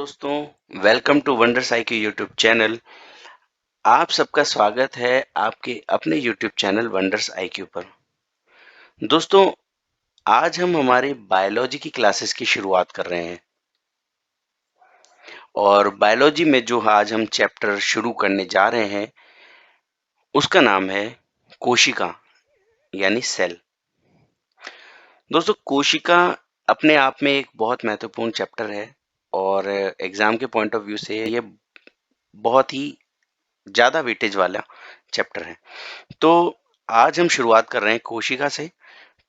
दोस्तों, welcome to Wonders IQ YouTube channel. आप सबका स्वागत है आपके अपने यूट्यूब चैनल वंडर्स आईक्यू पर। दोस्तों, आज हम हमारे बायोलॉजी की क्लासेस की शुरुआत कर रहे हैं और बायोलॉजी में जो आज हम चैप्टर शुरू करने जा रहे हैं उसका नाम है कोशिका यानी सेल। दोस्तों, कोशिका अपने आप में एक बहुत महत्वपूर्ण चैप्टर है और एग्जाम के पॉइंट ऑफ व्यू से ये बहुत ही ज्यादा वेटेज वाला चैप्टर है। तो आज हम शुरुआत कर रहे हैं कोशिका से।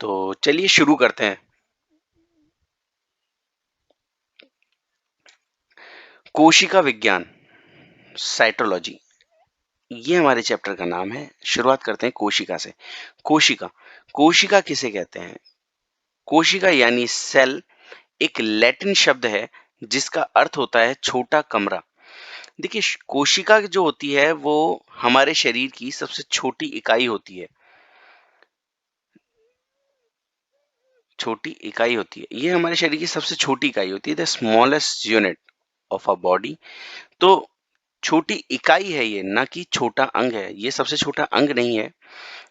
तो चलिए शुरू करते हैं। कोशिका विज्ञान, साइटोलॉजी, ये हमारे चैप्टर का नाम है। शुरुआत करते हैं कोशिका से। कोशिका, कोशिका किसे कहते हैं? कोशिका यानी सेल एक लैटिन शब्द है जिसका अर्थ होता है छोटा कमरा। देखिए, कोशिका जो होती है वो हमारे शरीर की सबसे छोटी इकाई होती है। छोटी इकाई होती है, ये हमारे शरीर की सबसे छोटी इकाई होती है, the smallest unit of a body. तो छोटी इकाई है ये, ना कि छोटा अंग है। ये सबसे छोटा अंग नहीं है,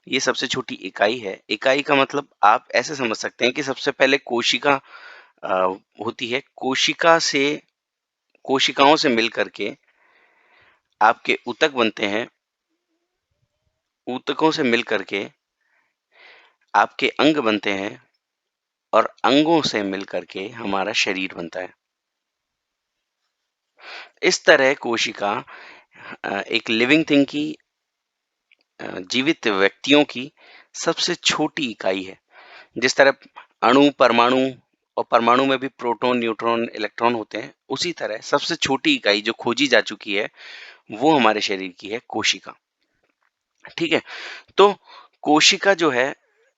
ये सबसे छोटी इकाई है। इकाई का मतलब आप ऐसे समझ सकते हैं कि सबसे पहले कोशिका अ, होती है। कोशिकाओं से मिल करके आपके ऊतक बनते हैं। ऊतकों से मिल करके आपके अंग बनते हैं और अंगों से मिल करके हमारा शरीर बनता है। इस तरह कोशिका एक लिविंग थिंग की, जीवित व्यक्तियों की सबसे छोटी इकाई है। जिस तरह अणु, परमाणु और परमाणु में भी प्रोटॉन, न्यूट्रॉन, इलेक्ट्रॉन होते हैं, उसी तरह सबसे छोटी इकाई जो खोजी जा चुकी है वो हमारे शरीर की है कोशिका। ठीक है, तो कोशिका जो है,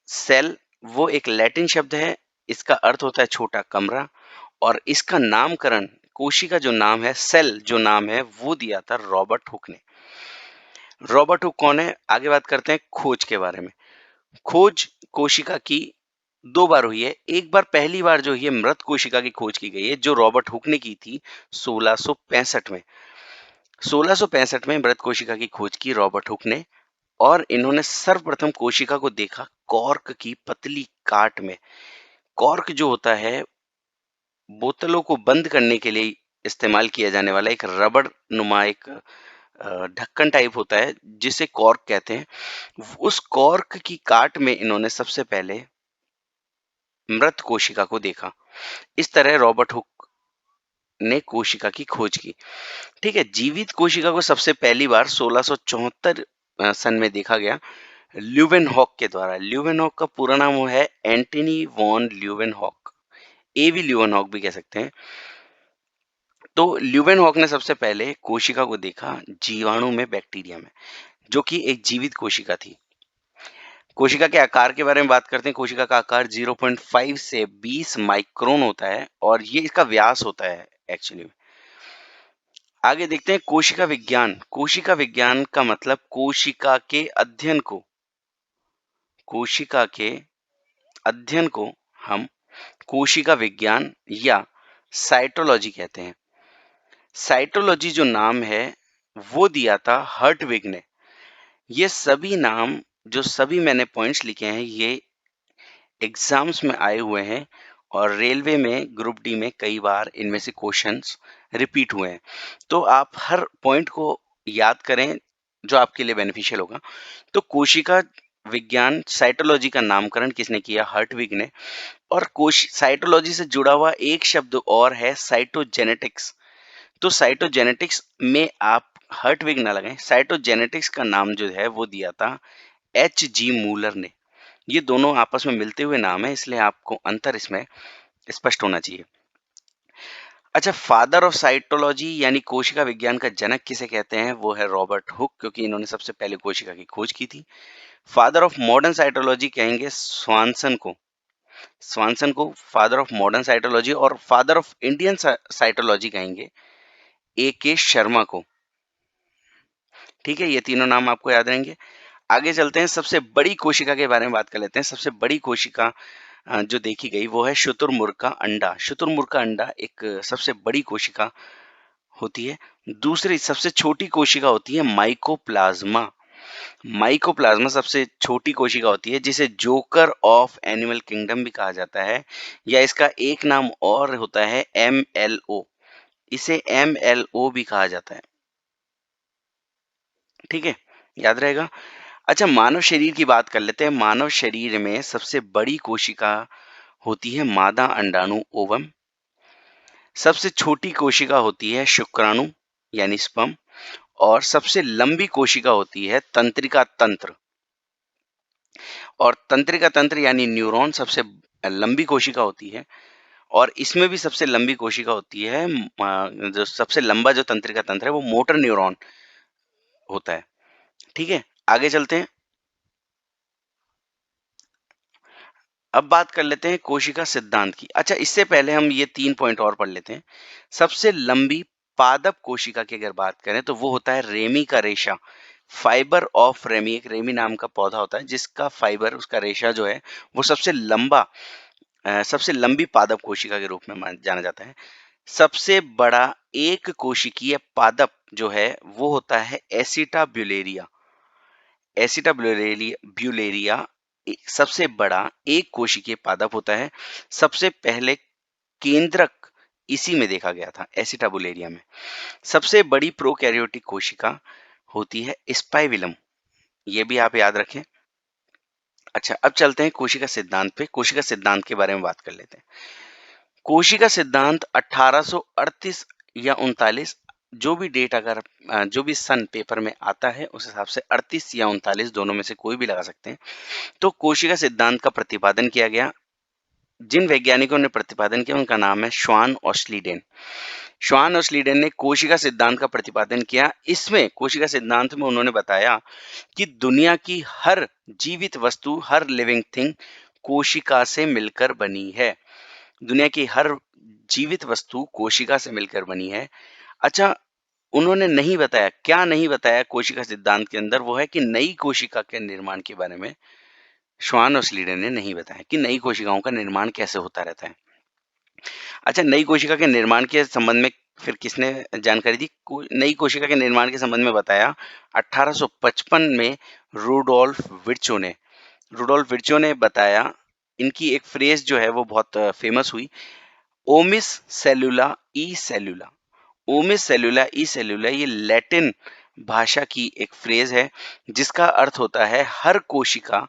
सेल, वो एक लैटिन शब्द है। इसका अर्थ होता है छोटा कमरा और इसका नामकरण, कोशिका जो नाम है, सेल जो नाम है, वो दिया था रॉबर्ट हुक ने। रॉबर्ट हुक कौन है? आगे बात करते हैं खोज के बारे में। खोज कोशिका की दो बार हुई है। एक बार, पहली बार जो ये मृत कोशिका की खोज की गई है, जो रॉबर्ट हुक ने की थी 1665 में। 1665 में मृत कोशिका की खोज की रॉबर्ट हुक ने और इन्होंने सर्वप्रथम कोशिका को देखा कॉर्क की पतली काट में। कॉर्क जो होता है, बोतलों को बंद करने के लिए इस्तेमाल किया जाने वाला एक रबड़ नुमा एक ढक्कन टाइप होता है जिसे कॉर्क कहते हैं। उस कॉर्क की काट में इन्होंने सबसे पहले मृत कोशिका को देखा। इस तरह रॉबर्ट हुक ने कोशिका की खोज की। ठीक है, जीवित कोशिका को सबसे पहली बार 1674 सन में देखा गया ल्यूवेनहॉक के द्वारा। ल्यूवेनहॉक का पूरा नाम वो है एंटनी वॉन ल्यूवेनहॉक, एवी ल्यूवेनहॉक भी कह सकते हैं। तो ल्यूवेनहॉक ने सबसे पहले कोशिका को देखा जीवाणु में, बैक्टीरिया में, जो कि एक जीवित कोशिका थी। कोशिका के आकार के बारे में बात करते हैं। कोशिका का आकार 0.5 से 20 माइक्रोन होता है और ये इसका व्यास होता है एक्चुअली। आगे देखते हैं कोशिका विज्ञान। कोशिका विज्ञान का मतलब कोशिका के अध्ययन को हम कोशिका विज्ञान या साइटोलॉजी कहते हैं। साइटोलॉजी जो नाम है वो दिया था हर्टविग ने। ये सभी नाम, जो सभी मैंने पॉइंट्स लिखे हैं, ये एग्जाम्स में आए हुए हैं और रेलवे में ग्रुप डी में कई बार इनमें से क्वेश्चंस रिपीट हुए हैं। तो आप हर पॉइंट को याद करें जो आपके लिए बेनिफिशियल होगा। तो कोशिका विज्ञान, साइटोलॉजी का नामकरण किसने किया? हर्टविग ने। और कोश साइटोलॉजी से जुड़ा हुआ एक शब्द और है साइटोजेनेटिक्स। तो साइटोजेनेटिक्स में आप हर्टविग ना लगाएं, साइटोजेनेटिक्स का नाम जो है वो दिया था H.G. मूलर ने। ये दोनों आपस में मिलते हुए नाम है, इसलिए आपको अंतर इसमें स्पष्ट होना चाहिए। अच्छा, फादर ऑफ साइटोलॉजी यानी कोशिका विज्ञान का जनक किसे कहते हैं? वो है रॉबर्ट हुक, क्योंकि इन्होंने सबसे पहले कोशिका की खोज की थी। फादर ऑफ मॉडर्न साइटोलॉजी कहेंगे स्वानसन को। स्वानसन को फादर ऑफ मॉडर्न साइटोलॉजी, और फादर ऑफ इंडियन साइटोलॉजी कहेंगे A.K. शर्मा को। ठीक है, ये तीनों नाम आपको याद रहेंगे। आगे चलते हैं, सबसे बड़ी कोशिका के बारे में बात कर लेते हैं। सबसे बड़ी कोशिका जो देखी गई वो है शुतुरमुर्ग का अंडा। शुतुरमुर्ग का अंडा एक सबसे बड़ी कोशिका होती है। दूसरी सबसे छोटी कोशिका होती है माइकोप्लाज्मा। माइकोप्लाज्मा सबसे छोटी कोशिका होती है, जिसे जोकर ऑफ एनिमल किंगडम भी कहा जाता है, या इसका एक नाम और होता है MLO। इसे MLO भी कहा जाता है। ठीक है, याद रहेगा। अच्छा, मानव शरीर की बात कर लेते हैं। मानव शरीर में सबसे बड़ी कोशिका होती है मादा अंडाणु ओवम। सबसे छोटी कोशिका होती है शुक्राणु यानी स्पर्म। और सबसे लंबी कोशिका होती है तंत्रिका तंत्र। और तंत्रिका तंत्र यानी न्यूरॉन सबसे लंबी कोशिका होती है। और इसमें भी सबसे लंबी कोशिका होती है जो सबसे लंबा जो तंत्रिका तंत्र है वो मोटर न्यूरॉन होता है। ठीक है, आगे चलते हैं। अब बात कर लेते हैं कोशिका सिद्धांत की। अच्छा, इससे पहले हम ये 3 पॉइंट और पढ़ लेते हैं। सबसे लंबी पादप कोशिका की अगर बात करें तो वो होता है रेमी का रेशा। फाइबर ऑफ रेमी, एक रेमी नाम का पौधा होता है जिसका फाइबर, उसका रेशा जो है वो सबसे लंबा सबसे लंबी पादप कोशिका के रूप में जाना जाता है। सबसे बड़ा एक कोशिकीय पादप जो है वो होता है एसिटा ब्यूलेरिया। एसिटा ब्यूलेरिया सबसे बड़ा एक कोशिकीय पादप होता है। सबसे पहले केंद्रक इसी में देखा गया था, एसिटाबुलेरिया में। सबसे बड़ी प्रोकैरियोटिक कोशिका होती है स्पाइविलम। ये भी आप याद रखें। अच्छा, अब चलते हैं कोशिका सिद्धांत पे। कोशिका सिद्धांत के बारे में बात कर लेते हैं। कोशिका सिद्धांत 1838 या 39, जो भी डेट अगर जो भी सन पेपर में आता है उस हिसाब से 38 या 39 दोनों में से कोई भी लगा सकते हैं। तो कोशिका सिद्धांत का प्रतिपादन किया गया। जिन वैज्ञानिकों ने प्रतिपादन किया उनका नाम है श्वान और स्लीडेन। श्वान और स्लीडेन ने कोशिका सिद्धांत का प्रतिपादन किया। इसमें कोशिका सिद्धांत में उन्होंने बताया कि दुनिया की हर जीवित वस्तु, हर लिविंग थिंग कोशिका से मिलकर बनी है। दुनिया की हर जीवित वस्तु कोशिका से मिलकर बनी है। अच्छा, उन्होंने नहीं बताया, क्या नहीं बताया कोशिका सिद्धांत के अंदर, वो है कि नई कोशिका के निर्माण के बारे में श्वान और स्लीडन ने नहीं बताया कि नई कोशिकाओं का निर्माण कैसे होता रहता है। अच्छा, नई कोशिका के निर्माण के संबंध में फिर किसने जानकारी दी? नई कोशिका के निर्माण के संबंध में बताया 1855 में रूडोल्फ विर्चो ने। रूडोल्फ विर्चो ने बताया, इनकी एक फ्रेज जो है वो बहुत फेमस हुई, ओमिस सेलुला ई सेलुला। ओमिस सेलुला ई सेलुला ये लैटिन भाषा की एक फ्रेज है जिसका अर्थ होता है हर कोशिका,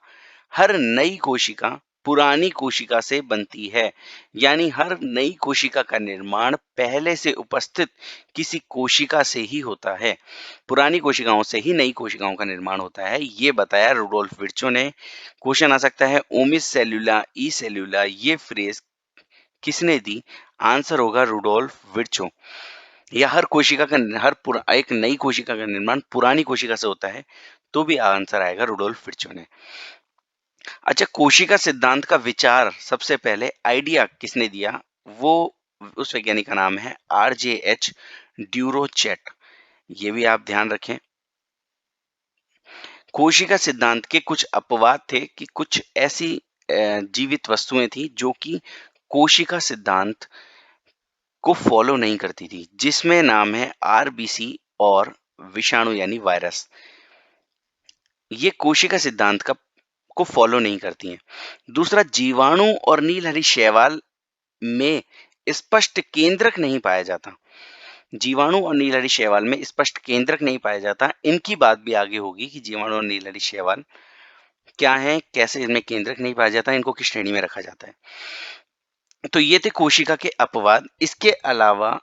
हर नई कोशिका पुरानी कोशिका से बनती है। यानी हर नई कोशिका का निर्माण पहले से उपस्थित किसी कोशिका से ही होता है। पुरानी कोशिकाओं से ही नई कोशिकाओं का निर्माण होता है, ये बताया रूडोल्फ विर्चो ने। क्वेश्चन आ सकता है ओमिस सेलुला ई सेलुला ये फ्रेज किसने दी? आंसर होगा रूडोल्फ विर्चो। या हर कोशिका का एक नई कोशिका का निर्माण पुरानी कोशिका से होता है, तो भी आंसर आएगा रूडोल्फ विर्चो ने। अच्छा, कोशिका सिद्धांत का विचार सबसे पहले आइडिया किसने दिया? वो उस वैज्ञानिक का नाम है RJH ड्यूरोचेट। ये भी आप ध्यान रखें। कोशिका सिद्धांत के कुछ अपवाद थे कि कुछ ऐसी जीवित वस्तुएं थी जो कि कोशिका सिद्धांत को फॉलो नहीं करती थी, जिसमें नाम है RBC और विषाणु यानी वायरस। ये कोशिका सिद्धांत का को फॉलो नहीं करती हैं। दूसरा, जीवाणु और नीलहरी शैवाल में स्पष्ट केंद्रक नहीं पाया जाता। जीवाणु और नीलहरी शैवाल में स्पष्ट केंद्रक नहीं पाया जाता। इनकी बात भी आगे होगी कि जीवाणु और नीलहरी शैवाल क्या है, कैसे इनमें केंद्रक नहीं पाया जाता, इनको किस श्रेणी में रखा जाता है। तो ये थे कोशिका के अपवाद। इसके अलावा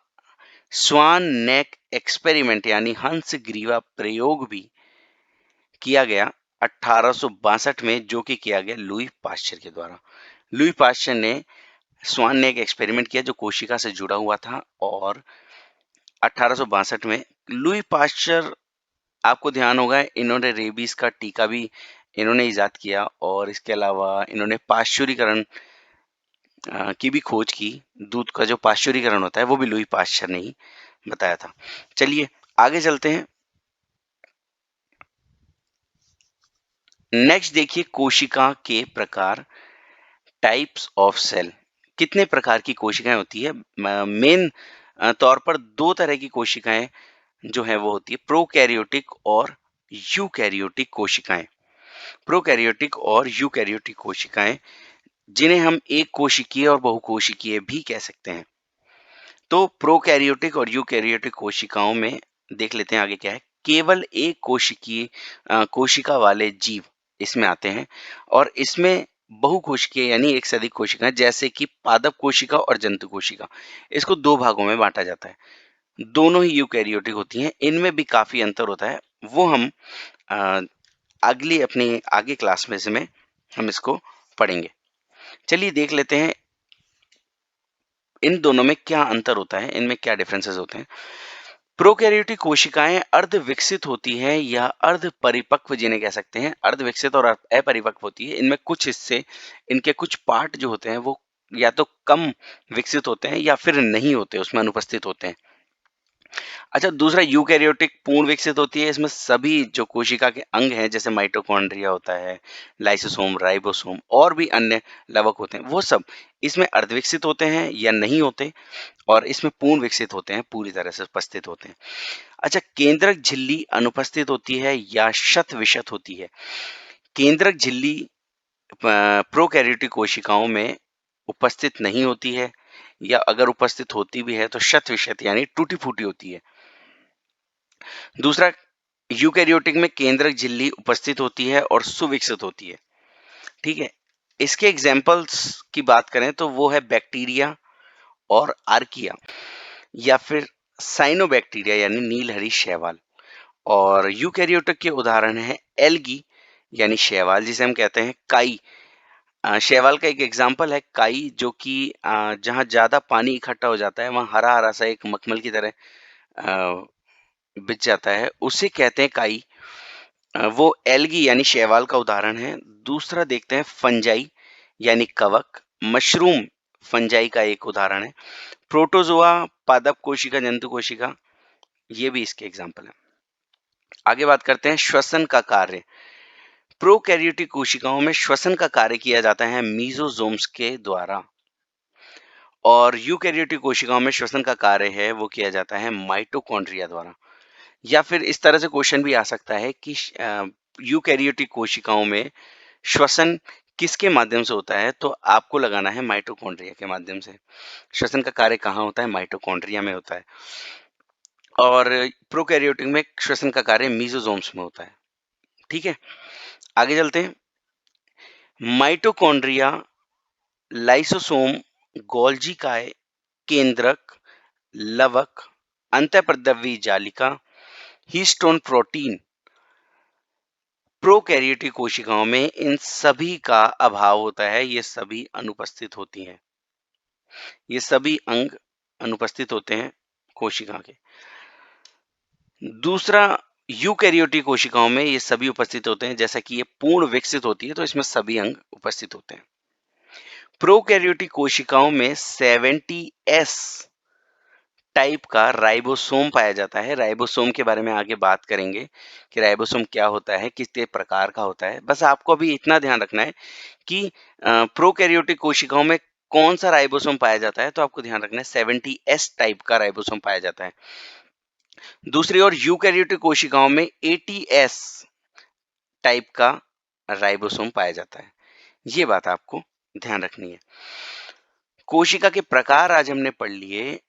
स्वान नेक एक्सपेरिमेंट यानी हंस ग्रीवा प्रयोग भी किया गया 1862 में, जो कि किया गया लुई पाश्चर के द्वारा। लुई पाश्चर ने स्वान ने एक एक्सपेरिमेंट किया जो कोशिका से जुड़ा हुआ था, और 1862 में लुई पाश्चर, आपको ध्यान होगा, इन्होंने रेबीज का टीका भी इन्होंने इजाद किया, और इसके अलावा इन्होंने पाश्चुरीकरण की भी खोज की। दूध का जो पाश्चुरीकरण होता है वो भी लुई पाश्चर ने ही बताया था। चलिए आगे चलते हैं। नेक्स्ट देखिए कोशिका के प्रकार। टाइप्स ऑफ सेल, कितने प्रकार की कोशिकाएं होती है? मेन तौर पर दो तरह की कोशिकाएं जो है वो होती है प्रोकैरियोटिक और यूकैरियोटिक कोशिकाएं। प्रोकैरियोटिक और यूकैरियोटिक कोशिकाएं जिन्हें हम एक कोशिकीय और बहुकोशिकीय भी कह सकते हैं। तो प्रोकैरियोटिक और यूकैरियोटिक कोशिकाओं में देख लेते हैं आगे क्या है। केवल एक कोशिकीय कोशिका वाले जीव इसमें आते हैं और इसमें बहुकोशिकीय यानी एक से अधिक कोशिकाएं जैसे कि पादप कोशिका और जंतु कोशिका, इसको दो भागों में बांटा जाता है। दोनों ही यूकैरियोटिक होती हैं, इनमें भी काफी अंतर होता है, वो हम अ, अगली अपनी आगे क्लास में हम इसको पढ़ेंगे। चलिए देख लेते हैं इन दोनों में क्या अंतर होता है, इनमें क्या डिफरेंसेस होते हैं। प्रोकैरियोटिक कोशिकाएं अर्ध विकसित होती है या अर्ध परिपक्व जिन्हें कह सकते हैं, अर्ध विकसित और अपरिपक्व होती है। इनमें कुछ हिस्से, इनके कुछ पार्ट जो होते हैं वो या तो कम विकसित होते हैं या फिर नहीं होते, उसमें अनुपस्थित होते हैं। अच्छा, दूसरा यूकैरियोटिक पूर्ण विकसित होती है। इसमें सभी जो कोशिका के अंग हैं जैसे माइटोकॉन्ड्रिया होता है, लाइसोसोम, राइबोसोम और भी अन्य लवक होते हैं, वो सब इसमें अर्धविकसित होते हैं या नहीं होते और इसमें पूर्ण विकसित होते हैं, पूरी तरह से उपस्थित होते हैं। अच्छा, केंद्रक झिल्ली अनुपस्थित होती है या शत विशत होती है? केंद्रक झिल्ली प्रोकैरियोटिक कोशिकाओं में उपस्थित नहीं होती है या अगर उपस्थित होती भी है तो शत विशत यानी टूटी फूटी होती है। दूसरा, यूकैरियोटिक में केंद्रक झिल्ली उपस्थित होती है और सुविकसित होती है। ठीक है, इसके एग्जाम्पल्स की बात करें तो वो है बैक्टीरिया और आर्किया या फिर साइनोबैक्टीरिया यानी नीलहरी शैवाल। और यूकैरियोटिक के उदाहरण है एल्गी यानी शैवाल जिसे हम कहते हैं काई। शैवाल का एक एग्जाम्पल है काई, जो कि जहाँ ज्यादा पानी इकट्ठा हो जाता है वहाँ हरा हरा सा एक मखमल की तरह अ, बिछ जाता है, उसे कहते हैं काई। वो एल्गी यानी शैवाल का उदाहरण है। दूसरा देखते हैं फंजाई यानी कवक, मशरूम फंजाई का एक उदाहरण है। प्रोटोजोआ पादप कोशिका, जंतु कोशिका, ये भी इसके एग्जाम्पल है। आगे बात करते हैं श्वसन का कार्य। प्रोकैरियोटिक कोशिकाओं में श्वसन का कार्य किया जाता है मीजोजोम्स के द्वारा और यूकैरियोटिक कोशिकाओं में श्वसन का कार्य है वो किया जाता है माइटोकॉन्ड्रिया द्वारा। या फिर इस तरह से क्वेश्चन भी आ सकता है कि यूकैरियोटिक कोशिकाओं में श्वसन किसके माध्यम से होता है, तो आपको लगाना है माइटोकॉन्ड्रिया के माध्यम से। श्वसन का कार्य कहाँ होता है? माइटोकॉन्ड्रिया में होता है। और प्रोकैरियोटिक में श्वसन का कार्य मीजोजोम्स में होता है। ठीक है, आगे चलते हैं। माइटोकॉन्ड्रिया, लाइसोसोम, गोल्जी काय, केंद्रक, लवक, अंतःप्रद्रव्य जालिका, हीस्टोन प्रोटीन, प्रोकैरियोटिक कोशिकाओं में इन सभी का अभाव होता है, ये सभी अनुपस्थित होती हैं। ये सभी अंग अनुपस्थित होते हैं कोशिका के। दूसरा, यूकैरियोटिक कोशिकाओं में ये सभी उपस्थित होते हैं, जैसा कि ये पूर्ण विकसित होती है तो इसमें सभी अंग उपस्थित होते हैं। प्रोकैरियोटिक कोशिकाओं में 70S टाइप का राइबोसोम पाया जाता है। राइबोसोम के बारे में आगे बात करेंगे कि राइबोसोम क्या होता है, कितने प्रकार का होता है। बस आपको अभी इतना ध्यान रखना है कि प्रोकैरियोटिक कोशिकाओं में कौन सा राइबोसोम पाया जाता है, तो आपको ध्यान रखना है 70S टाइप का राइबोसोम पाया जाता है। दूसरी ओर यूकैरियोटिक कोशिकाओं में 80S टाइप का राइबोसोम पाया जाता है। ये बात आपको ध्यान रखनी है। कोशिका के प्रकार आज हमने पढ़ लिए।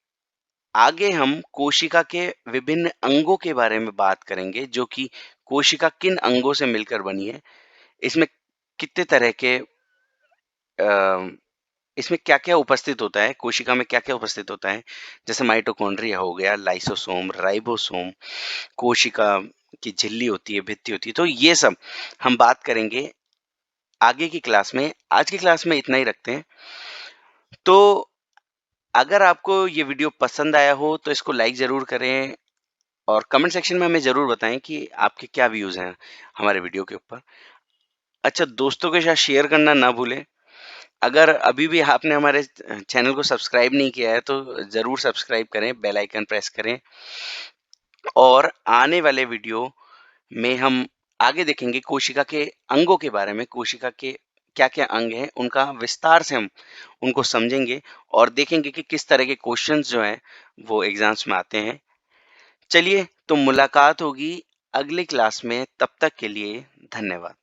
आगे हम कोशिका के विभिन्न अंगों के बारे में बात करेंगे, जो कि कोशिका किन अंगों से मिलकर बनी है, इसमें कितने तरह के इसमें क्या-क्या उपस्थित होता है, कोशिका में क्या-क्या उपस्थित होता है, जैसे माइटोकॉन्ड्रिया हो गया, लाइसोसोम, राइबोसोम, कोशिका की झिल्ली होती है, भित्ति होती है, तो ये सब हम बात करेंगे आगे की क्लास में। आज की क्लास में इतना ही रखते हैं। तो अगर आपको ये वीडियो पसंद आया हो तो इसको लाइक ज़रूर करें और कमेंट सेक्शन में हमें ज़रूर बताएं कि आपके क्या व्यूज़ हैं हमारे वीडियो के ऊपर। अच्छा, दोस्तों के साथ शेयर करना ना भूलें। अगर अभी भी आपने हमारे चैनल को सब्सक्राइब नहीं किया है तो ज़रूर सब्सक्राइब करें, बेल आइकन प्रेस करें और आने वाले वीडियो में हम आगे देखेंगे कोशिका के अंगों के बारे में, कोशिका के क्या-क्या अंग हैं, उनका विस्तार से हम उनको समझेंगे और देखेंगे कि किस तरह के क्वेश्चंस जो हैं, वो एग्ज़ाम्स में आते हैं। चलिए, तो मुलाकात होगी अगली क्लास में, तब तक के लिए धन्यवाद।